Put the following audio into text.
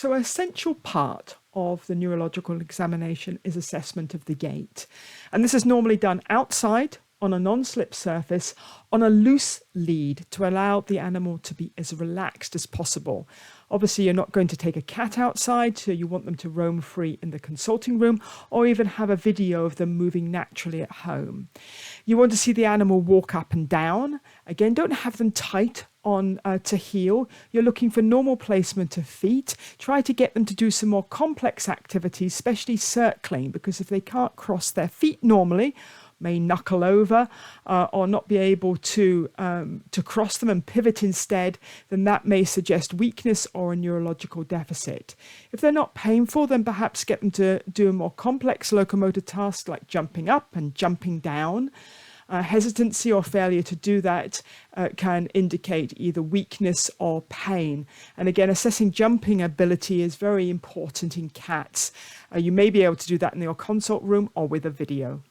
So an essential part of the neurological examination is assessment of the gait. And this is normally done outside on a non-slip surface on a loose lead to allow the animal to be as relaxed as possible. Obviously, you're not going to take a cat outside, so you want them to roam free in the consulting room or even have a video of them moving naturally at home. You want to see the animal walk up and down. Again, don't have them tight on to heel. You're looking for normal placement of feet. Try to get them to do some more complex activities, especially circling, because if they can't cross their feet normally, may knuckle over or not be able to cross them and pivot instead, then that may suggest weakness or a neurological deficit. If they're not painful, then perhaps get them to do a more complex locomotor task like jumping up and jumping down. Hesitancy or failure to do that can indicate either weakness or pain. And again, assessing jumping ability is very important in cats. You may be able to do that in your consult room or with a video.